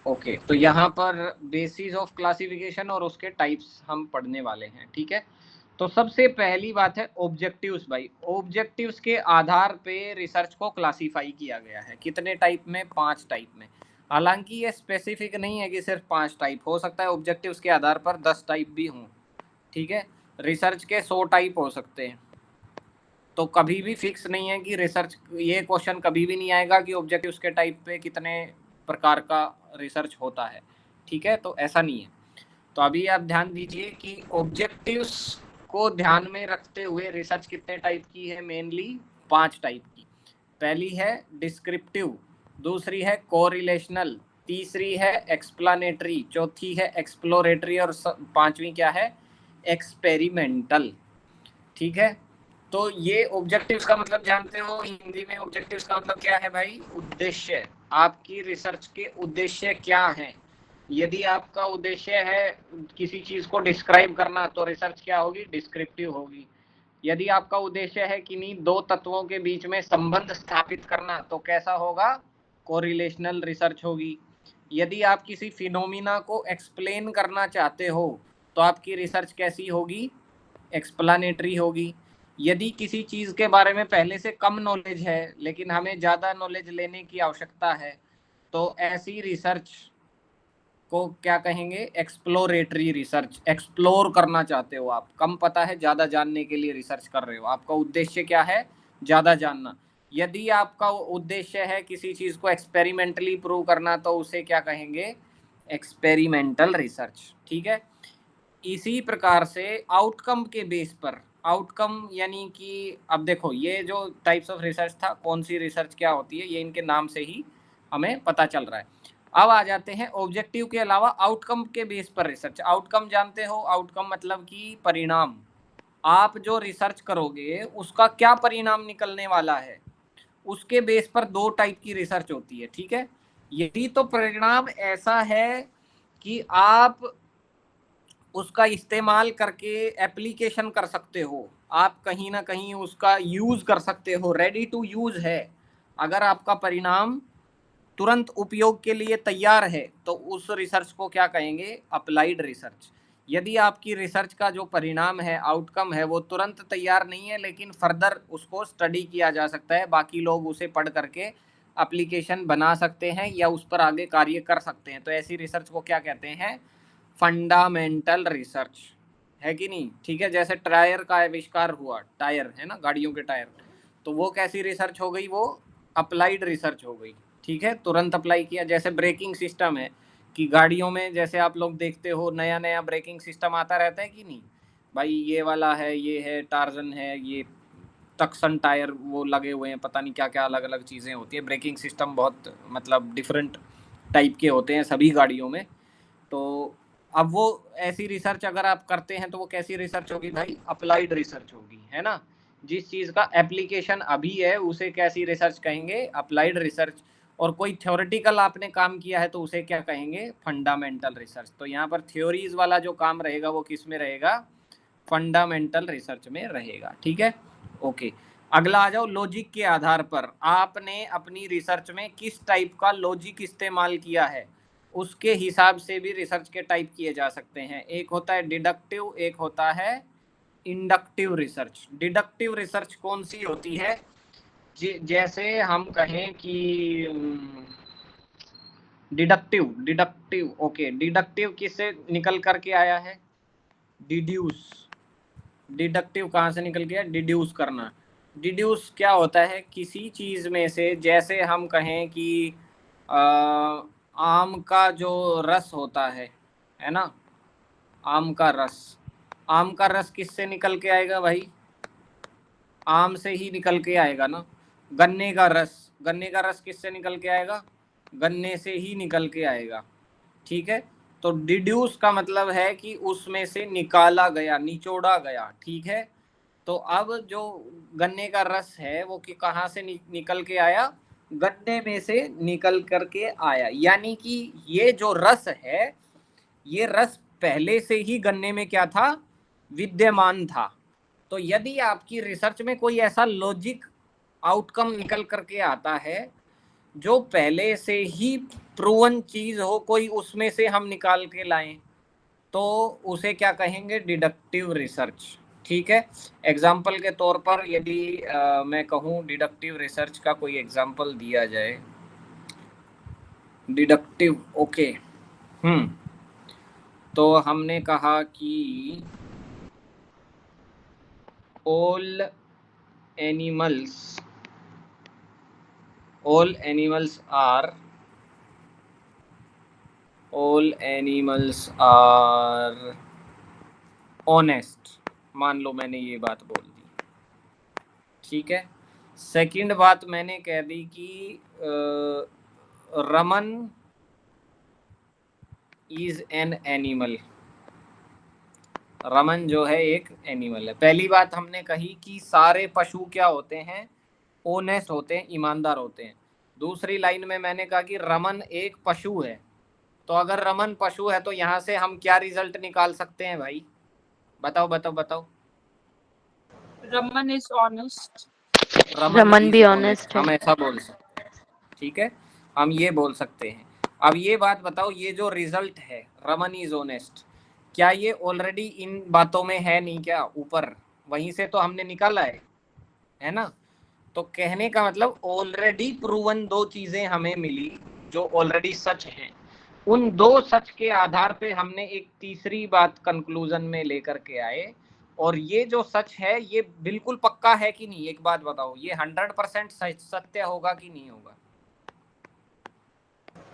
Okay, तो यहाँ पर बेसिस ऑफ क्लासिफिकेशन और उसके टाइप्स हम पढ़ने वाले हैं, ठीक है। तो सबसे पहली बात है ऑब्जेक्टिव्स भाई। ऑब्जेक्टिव्स के आधार पे रिसर्च को क्लासिफाई किया गया है। कितने टाइप में? 5 टाइप में। हालांकि ये स्पेसिफिक नहीं है कि सिर्फ 5 टाइप, हो सकता है ऑब्जेक्टिव्स के आधार पर 10 टाइप भी हों, ठीक है। रिसर्च के 100 टाइप हो सकते हैं, तो कभी भी फिक्स नहीं है कि रिसर्च, ये क्वेश्चन कभी भी नहीं आएगा कि ऑब्जेक्टिव्स के टाइप पे कितने प्रकार का रिसर्च होता है, ठीक है। तो ऐसा नहीं है। तो अभी आप ध्यान दीजिए कि ऑब्जेक्टिव्स को ध्यान में रखते हुए रिसर्च कितने टाइप की है? मेनली 5 टाइप की। पहली है डिस्क्रिप्टिव, दूसरी है कोरिलेशनल, तीसरी है एक्सप्लानेटरी, चौथी है एक्सप्लोरेटरी और पांचवी क्या है? एक्सपेरिमेंटल, ठीक है। तो ये ऑब्जेक्टिव्स का मतलब जानते हो हिंदी में? ऑब्जेक्टिव्स का मतलब क्या है भाई? उद्देश्य। आपकी रिसर्च के उद्देश्य क्या है? यदि आपका उद्देश्य है किसी चीज को डिस्क्राइब करना तो रिसर्च क्या होगी? डिस्क्रिप्टिव होगी। यदि आपका उद्देश्य है किन्हीं दो तत्वों के बीच में संबंध स्थापित करना तो कैसा होगा? कोरिलेशनल रिसर्च होगी। यदि आप किसी फिनोमिना को एक्सप्लेन करना चाहते हो तो आपकी रिसर्च कैसी होगी? एक्सप्लानेटरी होगी। यदि किसी चीज के बारे में पहले से कम नॉलेज है लेकिन हमें ज्यादा नॉलेज लेने की आवश्यकता है तो ऐसी रिसर्च को क्या कहेंगे? Exploratory research. एक्सप्लोर करना चाहते हो आप, कम पता है, ज्यादा जानने के लिए रिसर्च कर रहे हो। आपका उद्देश्य क्या है? ज्यादा जानना। यदि आपका उद्देश्य है किसी चीज को एक्सपेरिमेंटली प्रूव करना तो उसे क्या कहेंगे? एक्सपेरिमेंटल रिसर्च, ठीक है। इसी प्रकार से आउटकम के बेस पर, आउटकम यानी कि अब देखो ये जो टाइप्स ऑफ रिसर्च था, कौन सी रिसर्च क्या होती है, ये इनके नाम से ही हमें पता चल रहा है। अब आ जाते हैं ऑब्जेक्टिव के अलावा आउटकम के बेस पर रिसर्च। आउटकम जानते हो? आउटकम मतलब कि परिणाम। आप जो रिसर्च करोगे उसका क्या परिणाम निकलने वाला है, उसके बेस पर 2 टाइप की रिसर्च होती है, ठीक है। यदि तो परिणाम ऐसा है कि आप उसका इस्तेमाल करके एप्लीकेशन कर सकते हो, आप कहीं ना कहीं उसका यूज कर सकते हो, रेडी टू यूज है, अगर आपका परिणाम तुरंत उपयोग के लिए तैयार है तो उस रिसर्च को क्या कहेंगे? Applied research. यदि आपकी रिसर्च का जो परिणाम है, आउटकम है, वो तुरंत तैयार नहीं है लेकिन फर्दर उसको स्टडी किया जा सकता है, बाकी लोग उसे पढ़ करके एप्लीकेशन बना सकते हैं या उस पर आगे कार्य कर सकते हैं, तो ऐसी रिसर्च को क्या कहते हैं? फंडामेंटल रिसर्च, है कि नहीं? ठीक है। जैसे टायर का आविष्कार हुआ, टायर है ना, गाड़ियों के टायर, तो वो कैसी रिसर्च हो गई? वो अप्लाइड रिसर्च हो गई, ठीक है, तुरंत अप्लाई किया। जैसे ब्रेकिंग सिस्टम है कि गाड़ियों में जैसे आप लोग देखते हो नया नया ब्रेकिंग सिस्टम आता रहता है कि नहीं भाई, ये वाला है, ये है टार्जन है, ये टक्सन टायर वो लगे हुए हैं, पता नहीं क्या क्या अलग अलग चीज़ें होती है। ब्रेकिंग सिस्टम बहुत मतलब डिफरेंट टाइप के होते हैं सभी गाड़ियों में। तो अब वो ऐसी रिसर्च अगर आप करते हैं तो वो कैसी रिसर्च होगी भाई? अप्लाइड रिसर्च होगी, है ना। जिस चीज का एप्लीकेशन अभी है उसे कैसी रिसर्च कहेंगे? Applied research. और कोई थ्योरेटिकल आपने काम किया है तो उसे क्या कहेंगे? Fundamental research. तो यहाँ पर थ्योरीज वाला जो काम रहेगा वो किस में रहेगा? फंडामेंटल रिसर्च में रहेगा, ठीक है। ओके, अगला आ जाओ। लॉजिक के आधार पर आपने अपनी रिसर्च में किस टाइप का लॉजिक इस्तेमाल किया है उसके हिसाब से भी रिसर्च के टाइप किए जा सकते हैं। एक होता है डिडक्टिव, एक होता है इंडक्टिव रिसर्च। डिडक्टिव रिसर्च कौन सी होती है? जैसे हम कहें कि डिडक्टिव, डिडक्टिव, ओके, डिडक्टिव किससे निकल करके आया है? डिड्यूस। डिडक्टिव कहाँ से निकल गया? डिड्यूस करना। डिड्यूस क्या होता है? किसी चीज में से, जैसे हम कहें कि आम का जो रस होता है ना, आम का रस, आम का रस किससे निकल के आएगा भाई? आम से ही निकल के आएगा ना। गन्ने का रस, गन्ने का रस किससे निकल के आएगा? गन्ने से ही निकल के आएगा, ठीक है। तो डिड्यूस का मतलब है कि उसमें से निकाला गया, निचोड़ा गया, ठीक है। तो अब जो गन्ने का रस है वो कि कहाँ से निकल के आया? गन्ने में से निकल करके आया, यानी कि ये जो रस है, ये रस पहले से ही गन्ने में क्या था? विद्यमान था। तो यदि आपकी रिसर्च में कोई ऐसा लॉजिक आउटकम निकल करके आता है जो पहले से ही प्रूवन चीज हो कोई, उसमें से हम निकाल के लाएं, तो उसे क्या कहेंगे? Deductive research. ठीक है, एग्जाम्पल के तौर पर यदि मैं कहूं डिडक्टिव रिसर्च का कोई एग्जाम्पल दिया जाए, डिडक्टिव, ओके, तो हमने कहा कि all animals are honest, मान लो मैंने ये बात बोल दी, ठीक है। सेकंड बात मैंने कह दी कि Raman is an animal, Raman जो है एक एनिमल है। पहली बात हमने कही कि सारे पशु क्या होते हैं? ओनेस्ट होते हैं, ईमानदार होते हैं। दूसरी लाइन में मैंने कहा कि रमन एक पशु है, तो अगर रमन पशु है तो यहाँ से हम क्या रिजल्ट निकाल सकते हैं भाई? बताओ बताओ बताओ। रमन इज ऑनेस्ट, रमन भी ऑनेस्ट है, हम ऐसा बोल सकते हैं, ठीक है, हम ये बोल सकते हैं। अब ये बात बताओ, ये जो रिजल्ट है रमन इज ऑनेस्ट, क्या ये ऑलरेडी इन बातों में है नहीं क्या? ऊपर वहीं से तो हमने निकाला है ना? तो कहने का मतलब ऑलरेडी प्रूवन दो चीजें हमें मिली जो ऑलरेडी सच हैं। उन दो सच के आधार पे हमने एक तीसरी बात कंक्लूजन में लेकर के आए, और ये जो सच है ये बिल्कुल पक्का है कि नहीं? एक बात बताओ, ये 100% सत्य होगा कि नहीं होगा?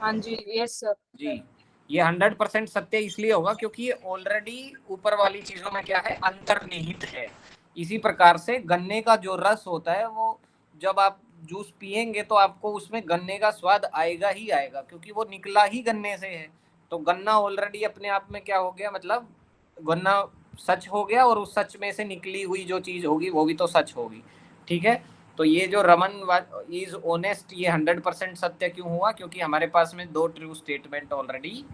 हाँ जी, यस सर जी, ये 100% सत्य इसलिए होगा क्योंकि ये ऑलरेडी ऊपर वाली चीजों में क्या है? अंतर्निहित है। इसी प्रकार से गन्ने का जो रस होता है वो जब आप जूस पिएंगे तो आपको उसमें गन्ने का स्वाद आएगा ही आएगा, क्योंकि वो निकला ही गन्ने से है। तो गन्ना ऑलरेडी अपने आप में क्या हो गया? मतलब गन्ना सच हो गया, और उस सच में से निकली हुई जो चीज होगी वो भी तो सच होगी, ठीक है। तो ये जो रमन इज ऑनेस्ट, ये 100% सत्य क्यों हुआ? क्योंकि हमारे पास में दो ट्रू स्टेटमेंट ऑलरेडी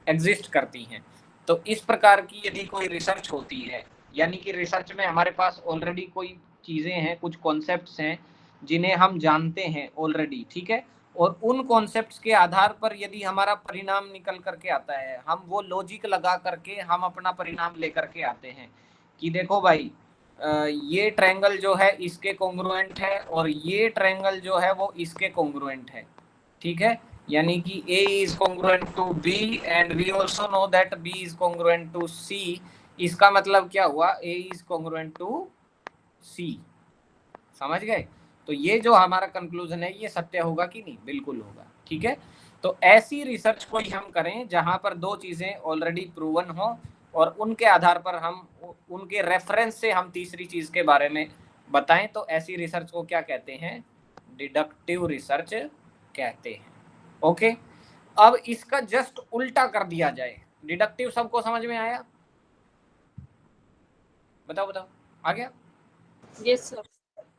एग्जिस्ट करती हैं। तो इस प्रकार की यदि कोई रिसर्च होती है, यानी कि रिसर्च में हमारे पास ऑलरेडी कोई चीजें हैं, कुछ कॉन्सेप्ट्स हैं जिन्हें हम जानते हैं ऑलरेडी, ठीक है, और उन कॉन्सेप्ट्स के आधार पर यदि हमारा परिणाम निकल करके आता है, हम वो लॉजिक लगा करके हम अपना परिणाम लेकर के आते हैं कि देखो भाई, ये ट्रायंगल जो है इसके कॉन्ग्रुएंट है, और ये ट्रायंगल जो है वो इसके कॉन्ग्रुएंट है, ठीक है। यानी कि A is congruent to B and we also know that B is congruent to C। इसका मतलब क्या हुआ? A is congruent to C। समझ गए? तो ये जो हमारा कंक्लूजन है ये सत्य होगा कि नहीं? बिल्कुल होगा, ठीक है। तो ऐसी रिसर्च कोई हम करें जहां पर दो चीजें ऑलरेडी प्रूवन हो, और उनके आधार पर हम उनके रेफरेंस से हम तीसरी चीज के बारे में बताएं, तो ऐसी रिसर्च को क्या कहते हैं? डिडक्टिव रिसर्च कहते हैं। ओके, अब इसका जस्ट उल्टा कर दिया जाए। डिडक्टिव सबको समझ में आया? बताओ बताओ, आ गया? Yes sir.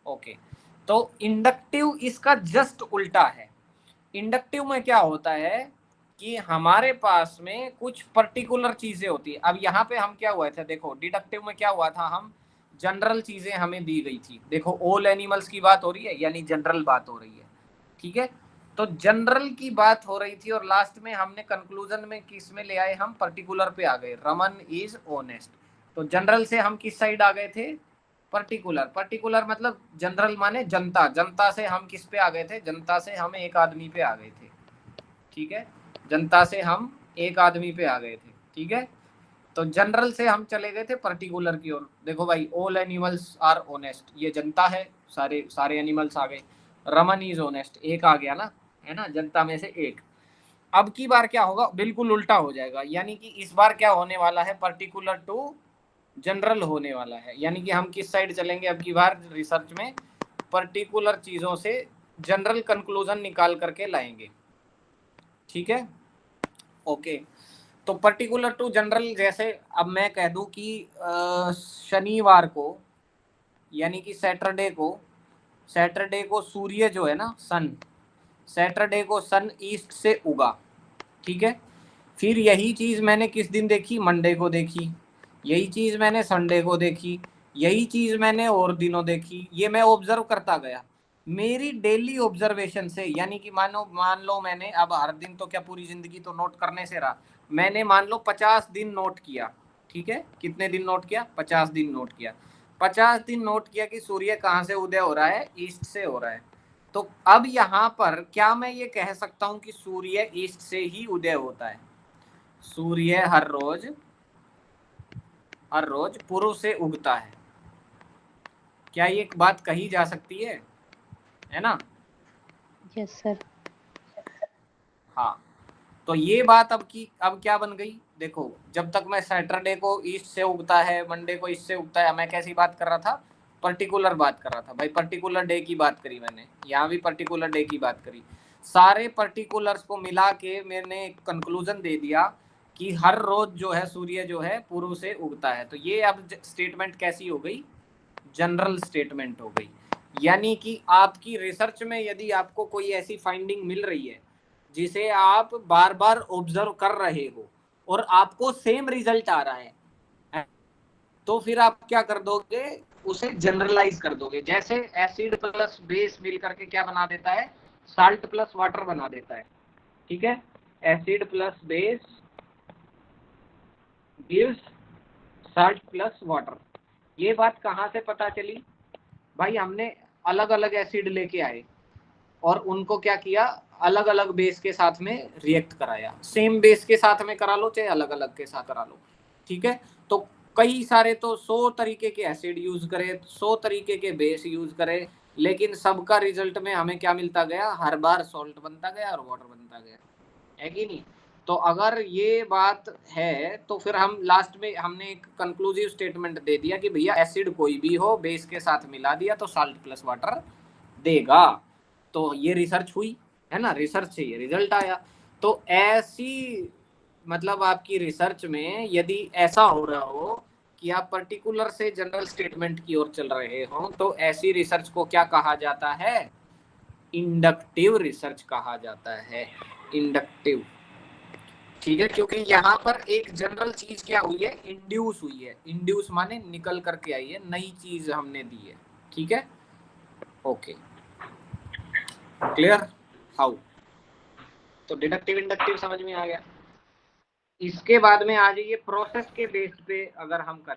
ओके, तो इंडक्टिव इसका जस्ट उल्टा है। इंडक्टिव में क्या होता है कि हमारे पास में कुछ पर्टिकुलर चीजें होती है। अब यहाँ पे हम क्या हुआ था? देखो, डिडक्टिव में क्या हुआ था? हम जनरल चीजें हमें दी गई थी। देखो, ऑल एनिमल्स की बात हो रही है, यानी जनरल बात हो रही है, ठीक है। तो जनरल की बात हो रही थी, और लास्ट में हमने कंक्लूजन में किस में ले आए? हम पर्टिकुलर पे आ गए, रमन इज ऑनेस्ट। तो जनरल से हम किस साइड आ गए थे? पर्टिकुलर। पर्टिकुलर मतलब जनरल माने जनता, जनता से हम किस पे आ गए थे? जनता से हम एक आदमी पे आ गए थे, ठीक है। जनता से हम एक आदमी पे आ गए थे, ठीक है। तो जनरल से हम चले गए थे पर्टिकुलर की ओर। देखो भाई, ऑल एनिमल्स आर ऑनेस्ट, ये जनता है, सारे एनिमल्स आ गए। रमन इज ऑनेस्ट, एक आ गया ना, है ना, जनता में से एक। अब की बार क्या होगा? बिल्कुल उल्टा हो जाएगा। यानी कि इस बार क्या होने वाला है? पर्टिकुलर टू जनरल होने वाला है। यानी कि हम किस साइड चलेंगे अब की बार रिसर्च में? पर्टिकुलर चीजों से जनरल कंक्लूजन निकाल करके लाएंगे, ठीक है। ओके, तो पर्टिकुलर टू जनरल, जैसे अब मैं कह दूं कि शनिवार को, यानी कि सैटरडे को सूर्य जो है ना, सन, सैटरडे को सन ईस्ट से उगा, ठीक है। फिर यही चीज मैंने किस दिन देखी? मंडे को देखी। यही चीज मैंने संडे को देखी। यही चीज मैंने और दिनों देखी। ये मैं ऑब्जर्व करता गया। मेरी डेली ऑब्जर्वेशन से, यानी कि मान लो मैंने अब हर दिन तो क्या पूरी जिंदगी तो नोट करने से रहा, मैंने मान लो 50 दिन नोट किया, ठीक है, कितने दिन नोट किया, 50 दिन नोट किया, 50 दिन नोट किया कि सूर्य कहाँ से उदय हो रहा है, ईस्ट से हो रहा है। तो अब यहाँ पर क्या मैं ये कह सकता हूँ कि सूर्य ईस्ट से ही उदय होता है? सूर्य हर रोज पूर्व से उगता है, क्या ये एक बात कही जा सकती है ना? Yes sir. हाँ, तो ये बात अब क्या बन गई, देखो जब तक मैं सैटरडे को ईस्ट से उगता है, मंडे को ईस्ट से उगता है, मैं कैसी बात कर रहा था, पर्टिकुलर बात कर रहा था भाई, पर्टिकुलर डे की बात करी मैंने, यहाँ भी पर्टिकुलर डे की बात करी, सारे पर्टिकुलर्स को मिला के मैंने कंक्लूजन दे दिया कि हर रोज जो है सूर्य जो है पूर्व से उगता है। तो ये अब स्टेटमेंट कैसी हो गई, जनरल स्टेटमेंट हो गई। यानी कि आपकी रिसर्च में यदि आपको कोई ऐसी फाइंडिंग मिल रही है जिसे आप बार बार ऑब्जर्व कर रहे हो और आपको सेम रिजल्ट आ रहा है, तो फिर आप क्या कर दोगे, उसे जनरलाइज कर दोगे। जैसे एसिड प्लस बेस मिल करके क्या बना देता है, साल्ट प्लस वाटर बना देता है, ठीक है, acid plus base gives salt plus water. ये बात कहाँ से पता चली भाई, हमने अलग अलग एसिड लेके आए और उनको क्या किया, अलग अलग बेस के साथ में रिएक्ट कराया, सेम बेस के साथ में करा लो चाहे अलग अलग के साथ करा लो, ठीक है। तो कई सारे तो 100 तरीके के एसिड यूज करे, 100 तरीके के बेस यूज करे, लेकिन सबका रिजल्ट में हमें क्या मिलता गया, हर बार सॉल्ट बनता गया और वाटर बनता गया, है कि नहीं? तो अगर ये बात है तो फिर हम लास्ट में हमने एक कंक्लूसिव स्टेटमेंट दे दिया कि भैया एसिड कोई भी हो, बेस के साथ मिला दिया तो साल्ट प्लस वाटर देगा। तो ये रिसर्च हुई है ना, रिसर्च से ये रिजल्ट आया। तो ऐसी मतलब आपकी रिसर्च में यदि ऐसा हो रहा हो कि आप पर्टिकुलर से जनरल स्टेटमेंट की ओर चल रहे हो, तो ऐसी रिसर्च को क्या कहा जाता है, इंडक्टिव रिसर्च कहा जाता है, इंडक्टिव, ठीक है। क्योंकि यहाँ पर एक जनरल चीज क्या हुई है, इंड्यूस हुई है, इंड्यूस माने निकल करके आई है, नई चीज हमने दी है, ठीक है, ओके, क्लियर हाउ? तो डिडक्टिव इंडक्टिव समझ में आ गया। इसके बाद में आ जाइए प्रोसेस के बेस पे, अगर हम करें